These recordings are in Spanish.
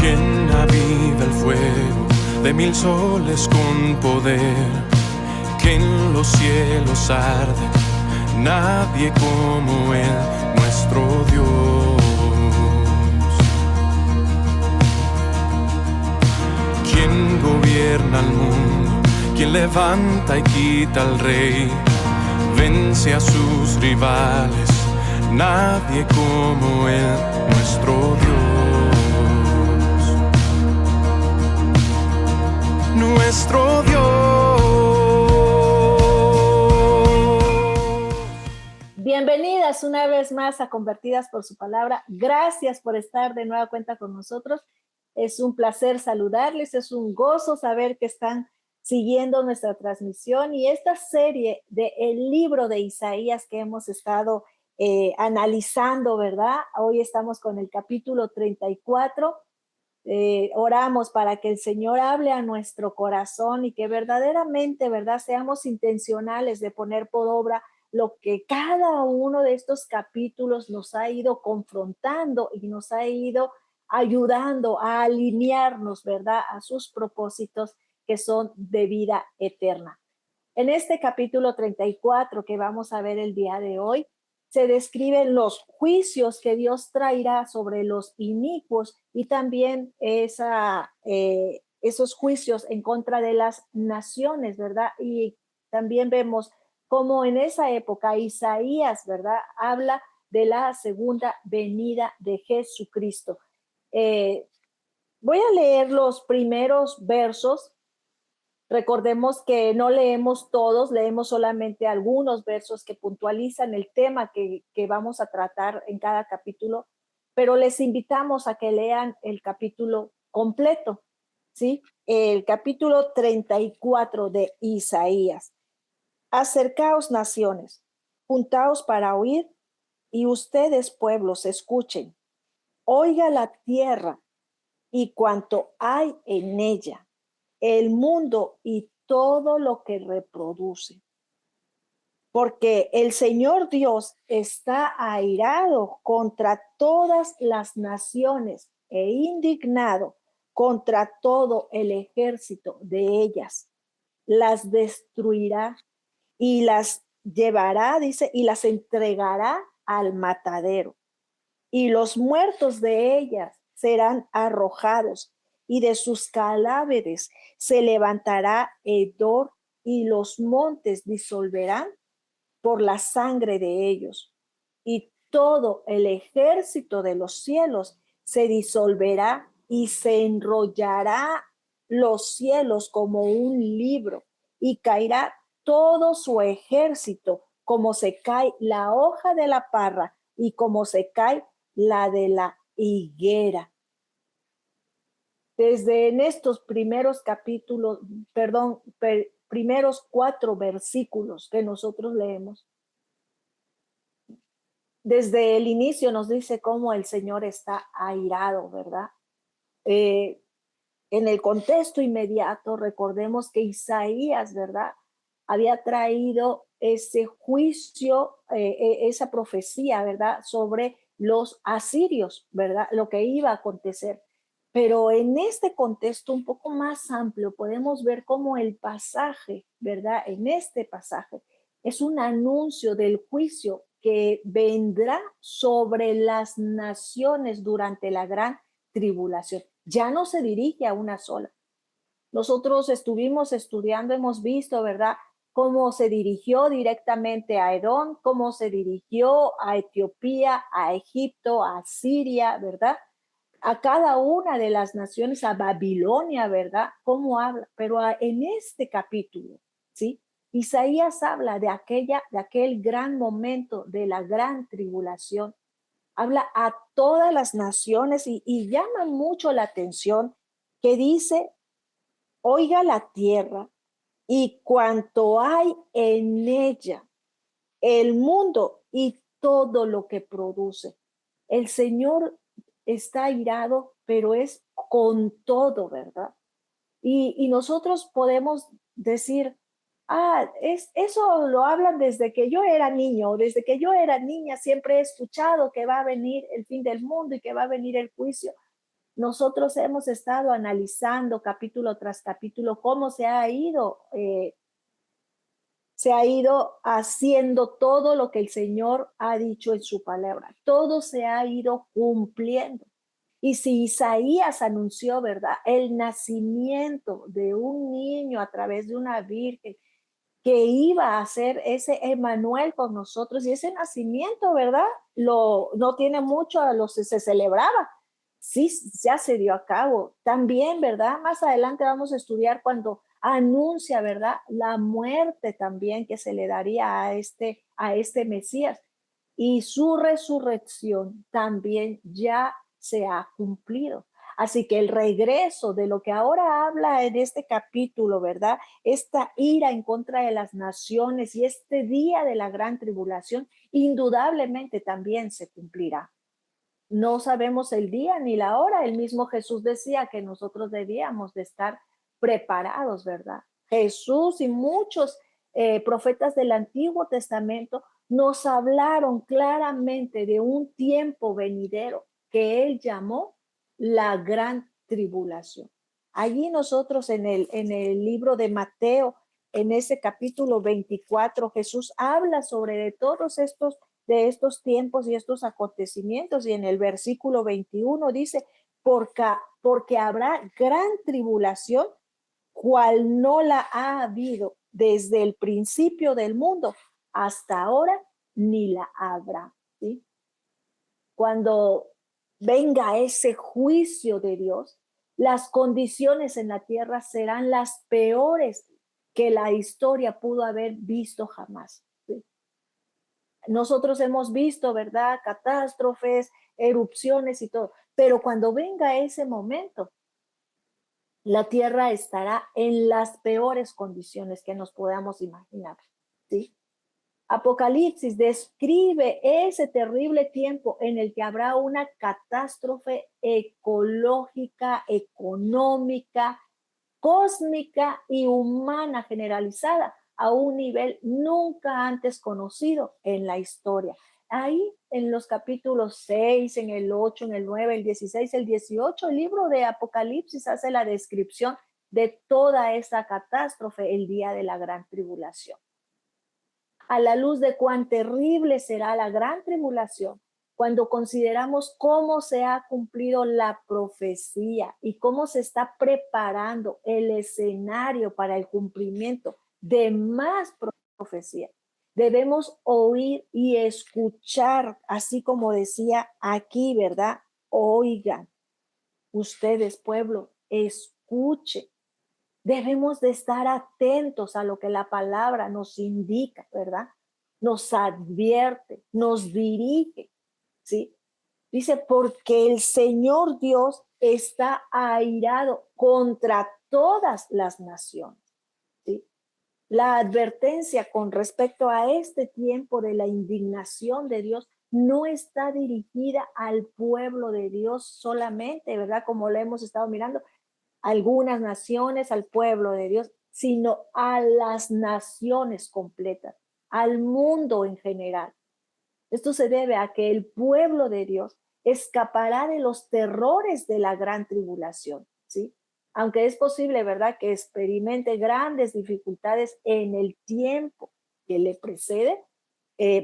quien aviva el fuego de 1000 soles con poder, que en los cielos arde, nadie como Él, nuestro Dios. Quien gobierna el mundo, quien levanta y quita al rey, vence a sus rivales, nadie como Él, nuestro Dios. Nuestro Dios. Bienvenidas una vez más a Convertidas por su Palabra. Gracias por estar de nueva cuenta con nosotros. Es un placer saludarles, es un gozo saber que están siguiendo nuestra transmisión y esta serie del libro de Isaías que hemos estado analizando, ¿verdad? Hoy estamos con el capítulo 34. Oramos para que el Señor hable a nuestro corazón y que verdaderamente, ¿verdad?, seamos intencionales de poner por obra lo que cada uno de estos capítulos nos ha ido confrontando y nos ha ido ayudando a alinearnos, ¿verdad?, a sus propósitos que son de vida eterna. En este capítulo 34 que vamos a ver el día de hoy, se describen los juicios que Dios traerá sobre los inicuos y también esos juicios en contra de las naciones, ¿verdad? Y también vemos cómo en esa época Isaías, ¿verdad?, habla de la segunda venida de Jesucristo. Voy a leer los primeros versos. Recordemos que no leemos todos, leemos solamente algunos versos que puntualizan el tema que vamos a tratar en cada capítulo, pero les invitamos a que lean el capítulo completo, ¿sí? El capítulo 34 de Isaías. Acercaos, naciones, juntaos para oír, y ustedes, pueblos, escuchen. Oiga la tierra y cuanto hay en ella, el mundo y todo lo que reproduce. Porque el Señor Dios está airado contra todas las naciones e indignado contra todo el ejército de ellas. Las destruirá y las llevará, dice, y las entregará al matadero. Y los muertos de ellas serán arrojados, y de sus cadáveres se levantará hedor, y los montes disolverán por la sangre de ellos. Y todo el ejército de los cielos se disolverá, y se enrollará los cielos como un libro, y caerá todo su ejército, como se cae la hoja de la parra y como se cae la de la higuera. Desde en estos primeros capítulos, primeros 4 versículos que nosotros leemos, desde el inicio nos dice cómo el Señor está airado, ¿verdad? En el contexto inmediato, recordemos que Isaías, ¿verdad?, había traído ese juicio, esa profecía, ¿verdad?, sobre los asirios, ¿verdad?, lo que iba a acontecer. Pero en este contexto un poco más amplio podemos ver cómo el pasaje, ¿verdad?, en este pasaje es un anuncio del juicio que vendrá sobre las naciones durante la gran tribulación. Ya no se dirige a una sola. Nosotros estuvimos estudiando, hemos visto, ¿verdad?, cómo se dirigió directamente a Edom, cómo se dirigió a Etiopía, a Egipto, a Siria, ¿verdad?, a cada una de las naciones, a Babilonia, ¿verdad?, cómo habla. Pero en este capítulo, ¿sí?, Isaías habla de aquel gran momento de la gran tribulación. Habla a todas las naciones y llama mucho la atención que dice, oiga la tierra y cuanto hay en ella, el mundo y todo lo que produce. El Señor está airado, pero es con todo, ¿verdad? Y nosotros podemos decir, eso lo hablan desde que yo era niño, desde que yo era niña siempre he escuchado que va a venir el fin del mundo y que va a venir el juicio. nosotros hemos estado analizando capítulo tras capítulo cómo se ha ido haciendo todo lo que el Señor ha dicho en su palabra. Todo se ha ido cumpliendo. Y si Isaías anunció, ¿verdad? El nacimiento de un niño a través de una virgen que iba a ser ese Emanuel con nosotros, y ese nacimiento, ¿verdad? No tiene mucho a los que se celebraba. Sí, ya se dio a cabo. También, ¿verdad? Más adelante vamos a estudiar cuando anuncia, ¿verdad? La muerte también que se le daría a este Mesías. Y su resurrección también ya se ha cumplido. Así que el regreso de lo que ahora habla en este capítulo, ¿verdad? Esta ira en contra de las naciones y este día de la gran tribulación, indudablemente también se cumplirá. No sabemos el día ni la hora. El mismo Jesús decía que nosotros debíamos de estar preparados, ¿verdad? Jesús y muchos profetas del Antiguo Testamento nos hablaron claramente de un tiempo venidero que él llamó la gran tribulación. Allí nosotros en el libro de Mateo, en ese capítulo 24, Jesús habla sobre de estos tiempos y estos acontecimientos, y en el versículo 21 dice, porque habrá gran tribulación, cual no la ha habido desde el principio del mundo hasta ahora, ni la habrá. ¿Sí? Cuando venga ese juicio de Dios, las condiciones en la tierra serán las peores que la historia pudo haber visto jamás. ¿Sí? Nosotros hemos visto, ¿verdad? Catástrofes, erupciones y todo, pero cuando venga ese momento, la tierra estará en las peores condiciones que nos podamos imaginar, ¿sí? Apocalipsis describe ese terrible tiempo en el que habrá una catástrofe ecológica, económica, cósmica y humana generalizada a un nivel nunca antes conocido en la historia. Ahí en los capítulos 6, en el 8, en el 9, el 16, el 18, el libro de Apocalipsis hace la descripción de toda esa catástrofe el día de la gran tribulación. A la luz de cuán terrible será la gran tribulación, cuando consideramos cómo se ha cumplido la profecía y cómo se está preparando el escenario para el cumplimiento de más profecía, debemos oír y escuchar, así como decía aquí, ¿verdad? Oigan, ustedes, pueblo, escuchen. Debemos de estar atentos a lo que la palabra nos indica, ¿verdad? Nos advierte, nos dirige, ¿sí? Dice, porque el Señor Dios está airado contra todas las naciones, ¿sí? La advertencia con respecto a este tiempo de la indignación de Dios no está dirigida al pueblo de Dios solamente, ¿verdad? Como lo hemos estado mirando, algunas naciones, al pueblo de Dios, sino a las naciones completas, al mundo en general. Esto se debe a que el pueblo de Dios escapará de los terrores de la gran tribulación, ¿sí? Aunque es posible, ¿verdad?, que experimente grandes dificultades en el tiempo que le precede,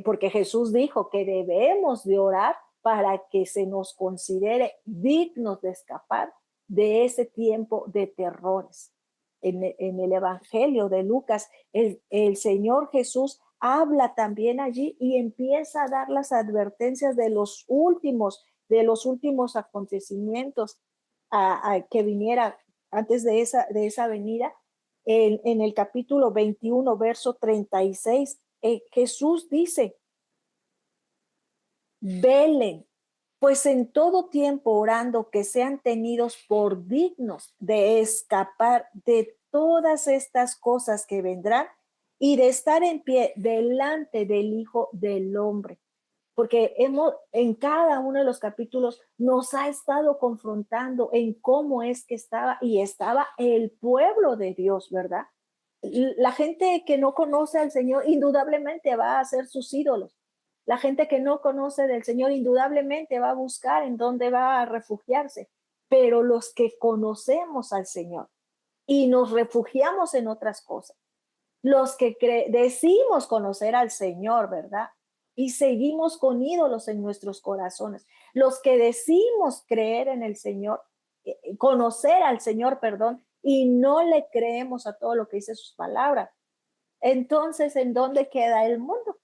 porque Jesús dijo que debemos de orar para que se nos considere dignos de escapar de ese tiempo de terrores. En el Evangelio de Lucas, el Señor Jesús habla también allí y empieza a dar las advertencias de los últimos acontecimientos que viniera antes de esa venida. En el capítulo 21, verso 36, Jesús dice, velen, pues en todo tiempo orando que sean tenidos por dignos de escapar de todas estas cosas que vendrán y de estar en pie delante del Hijo del Hombre. Porque en cada uno de los capítulos nos ha estado confrontando en cómo es que estaba el pueblo de Dios, ¿verdad? La gente que no conoce al Señor indudablemente va a hacer sus ídolos. La gente que no conoce del Señor indudablemente va a buscar en dónde va a refugiarse. pero los que conocemos al Señor y nos refugiamos en otras cosas, los que decimos conocer al Señor, ¿verdad? Y seguimos con ídolos en nuestros corazones, los que decimos creer en el Señor, conocer al Señor, perdón, y no le creemos a todo lo que dice sus palabras. Entonces, ¿en dónde queda el mundo?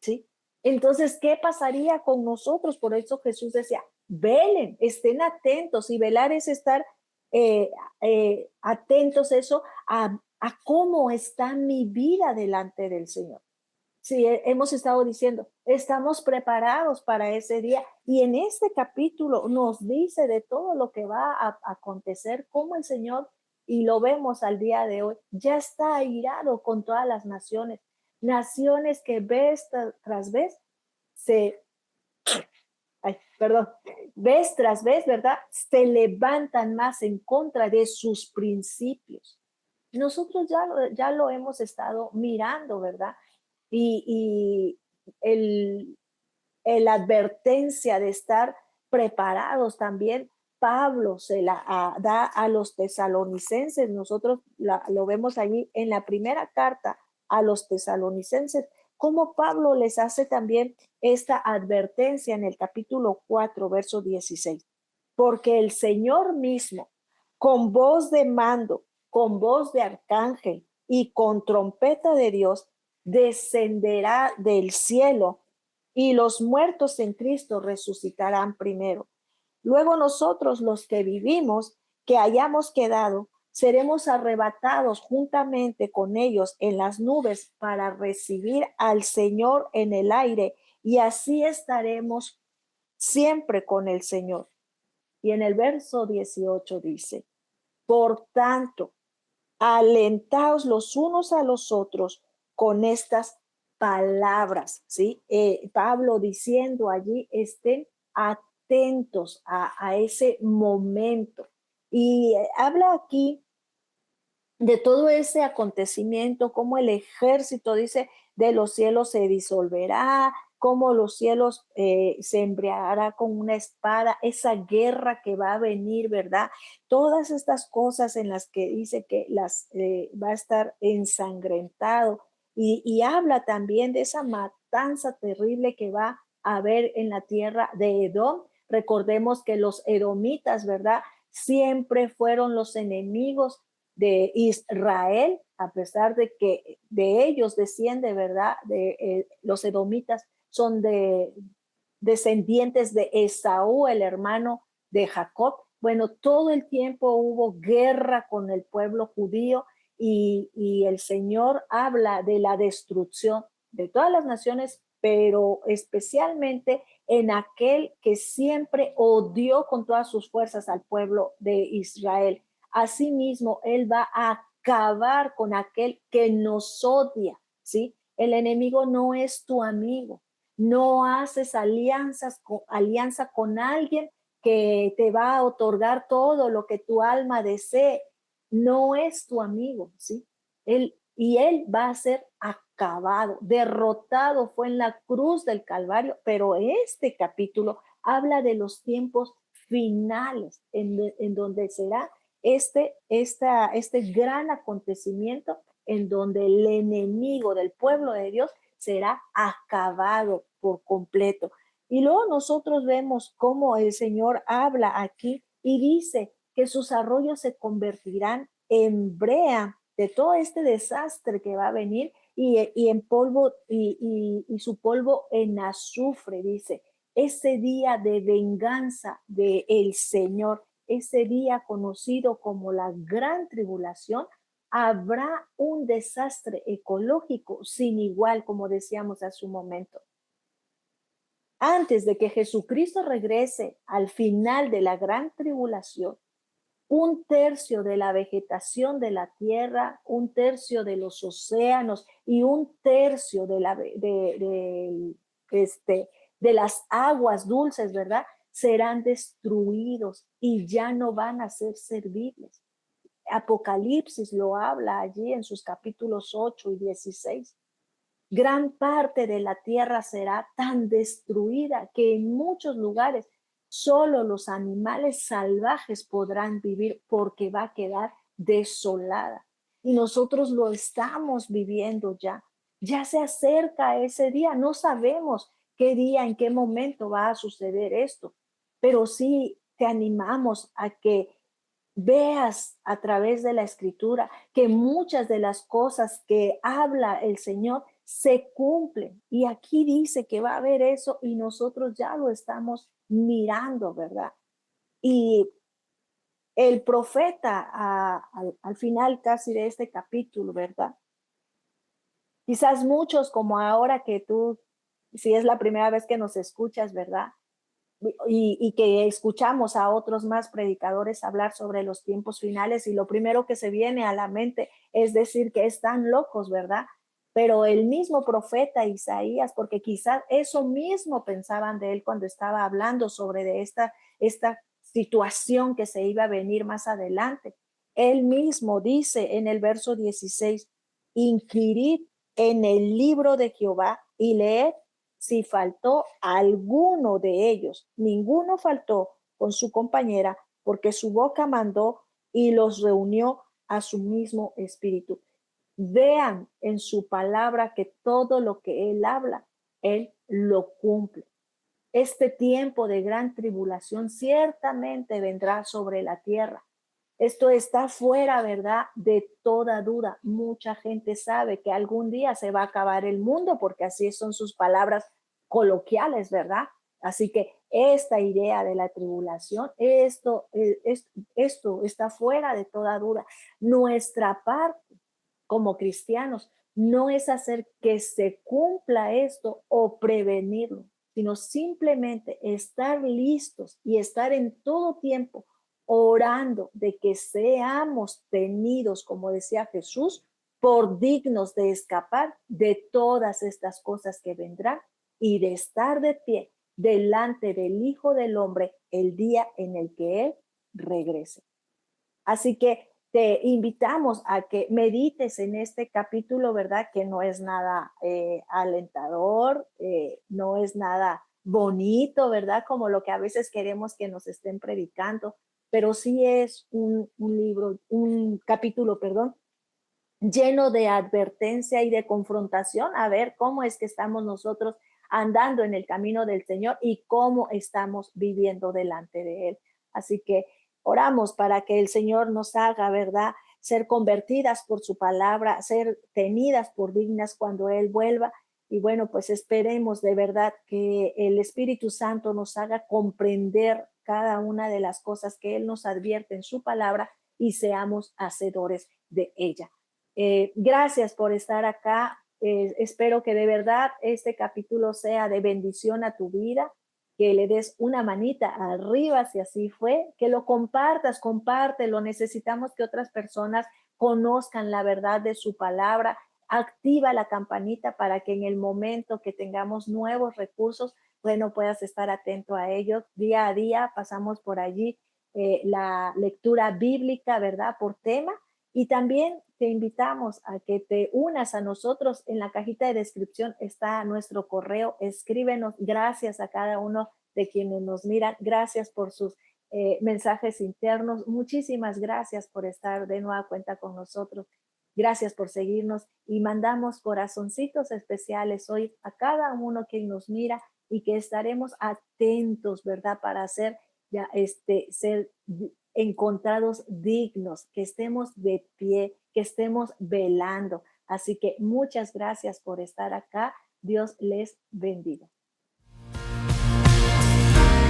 ¿Sí? Entonces, ¿qué pasaría con nosotros? Por eso Jesús decía, velen, estén atentos, y velar es estar eh, atentos eso a cómo está mi vida delante del Señor. Sí, hemos estado diciendo, estamos preparados para ese día y en este capítulo nos dice de todo lo que va a acontecer, cómo el Señor, y lo vemos al día de hoy, ya está airado con todas las naciones, naciones que vez tras vez se, ay, perdón, vez tras vez, ¿verdad? Se levantan más en contra de sus principios. Nosotros ya lo hemos estado mirando, ¿verdad? Y la advertencia de estar preparados también, Pablo se la da a los tesalonicenses. Nosotros lo vemos allí en la primera carta a los tesalonicenses, como Pablo les hace también esta advertencia en el capítulo 4, verso 16. Porque el Señor mismo, con voz de mando, con voz de arcángel y con trompeta de Dios, descenderá del cielo y los muertos en Cristo resucitarán primero. Luego nosotros, los que vivimos, que hayamos quedado, seremos arrebatados juntamente con ellos en las nubes para recibir al Señor en el aire, y así estaremos siempre con el Señor. Y en el verso 18 dice, por tanto, alentaos los unos a los otros con estas palabras, ¿sí? Pablo diciendo allí, estén atentos a ese momento. Y habla aquí de todo ese acontecimiento, como el ejército, dice, de los cielos se disolverá, como los cielos se embriagará con una espada, esa guerra que va a venir, ¿verdad? Todas estas cosas en las que dice que las va a estar ensangrentado, y habla también de esa matanza terrible que va a haber en la tierra de Edom. Recordemos que los edomitas, ¿verdad? Siempre fueron los enemigos de Israel, a pesar de que de ellos desciende, ¿verdad? Los edomitas son descendientes de Esaú, el hermano de Jacob. Bueno, todo el tiempo hubo guerra con el pueblo judío, y el Señor habla de la destrucción de todas las naciones, pero especialmente en aquel que siempre odió con todas sus fuerzas al pueblo de Israel. Asimismo, Él va a acabar con aquel que nos odia, ¿sí? El enemigo no es tu amigo. No haces alianza con alguien que te va a otorgar todo lo que tu alma desee. No es tu amigo, ¿sí? Él va a ser acabado, derrotado fue en la cruz del Calvario, pero este capítulo habla de los tiempos finales, en donde será este gran acontecimiento, en donde el enemigo del pueblo de Dios será acabado por completo. Y luego nosotros vemos cómo el Señor habla aquí y dice que sus arroyos se convertirán en brea de todo este desastre que va a venir, y en polvo, y su polvo en azufre, dice. Ese día de venganza del Señor, ese día conocido como la gran tribulación, habrá un desastre ecológico sin igual, como decíamos hace un momento. Antes de que Jesucristo regrese al final de la gran tribulación, un tercio de la vegetación de la tierra, un tercio de los océanos y un tercio de las aguas dulces, ¿verdad? Serán destruidos y ya no van a ser servibles. Apocalipsis lo habla allí en sus capítulos 8 y 16. Gran parte de la tierra será tan destruida que en muchos lugares Solo los animales salvajes podrán vivir porque va a quedar desolada. Y nosotros lo estamos viviendo ya. Ya se acerca ese día. No sabemos qué día, en qué momento va a suceder esto, pero sí te animamos a que veas a través de la escritura que muchas de las cosas que habla el Señor se cumplen. Y aquí dice que va a haber eso y nosotros ya lo estamos mirando, ¿verdad? Y el profeta al final casi de este capítulo, ¿verdad? Quizás muchos como ahora que tú, si es la primera vez que nos escuchas, ¿verdad? Y que escuchamos a otros más predicadores hablar sobre los tiempos finales y lo primero que se viene a la mente es decir que están locos, ¿verdad? Pero el mismo profeta Isaías, porque quizás eso mismo pensaban de él cuando estaba hablando sobre de esta situación que se iba a venir más adelante. Él mismo dice en el verso 16, inquirid en el libro de Jehová y leed si faltó alguno de ellos. Ninguno faltó con su compañera, porque su boca mandó y los reunió a su mismo espíritu. Vean en su palabra que todo lo que él habla, él lo cumple. Este tiempo de gran tribulación ciertamente vendrá sobre la tierra. Esto está fuera, ¿verdad?, de toda duda. Mucha gente sabe que algún día se va a acabar el mundo porque así son sus palabras coloquiales, ¿verdad? Así que esta idea de la tribulación, esto está fuera de toda duda. Nuestra parte como cristianos no es hacer que se cumpla esto o prevenirlo, sino simplemente estar listos y estar en todo tiempo orando de que seamos tenidos, como decía Jesús, por dignos de escapar de todas estas cosas que vendrán y de estar de pie delante del Hijo del Hombre el día en el que Él regrese. Así que te invitamos a que medites en este capítulo, ¿verdad? Que no es nada alentador, no es nada bonito, ¿verdad? Como lo que a veces queremos que nos estén predicando, pero sí es un capítulo, perdón, lleno de advertencia y de confrontación, a ver cómo es que estamos nosotros andando en el camino del Señor y cómo estamos viviendo delante de Él. Así que oramos para que el Señor nos haga, ¿verdad?, ser convertidas por su palabra, ser tenidas por dignas cuando Él vuelva. Y bueno, pues esperemos de verdad que el Espíritu Santo nos haga comprender cada una de las cosas que Él nos advierte en su palabra y seamos hacedores de ella. Gracias por estar acá. Espero que de verdad este capítulo sea de bendición a tu vida, que le des una manita arriba si así fue, que lo compartas, compártelo. Necesitamos que otras personas conozcan la verdad de su palabra. Activa la campanita para que en el momento que tengamos nuevos recursos, bueno, puedas estar atento a ellos. Día a día pasamos por allí la lectura bíblica, ¿verdad?, por tema. Y también te invitamos a que te unas a nosotros. En la cajita de descripción está nuestro correo. Escríbenos. Gracias a cada uno de quienes nos miran. Gracias por sus mensajes internos. Muchísimas gracias por estar de nueva cuenta con nosotros. Gracias por seguirnos y mandamos corazoncitos especiales hoy a cada uno que nos mira y que estaremos atentos, ¿verdad?, para ser encontrados dignos, que estemos de pie, que estemos velando. Así que muchas gracias por estar acá. Dios les bendiga.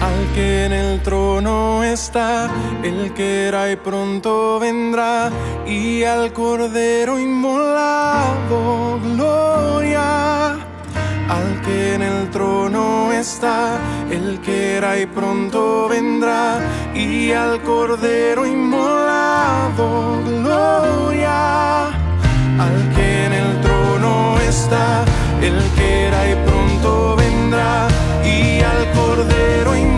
Al que en el trono está, el que era y pronto vendrá, y al Cordero inmolado, gloria. Al que en el trono está, el que era y pronto vendrá, y al Cordero inmolado, gloria. Al que en el trono está, el que era y pronto vendrá, y al Cordero inmolado,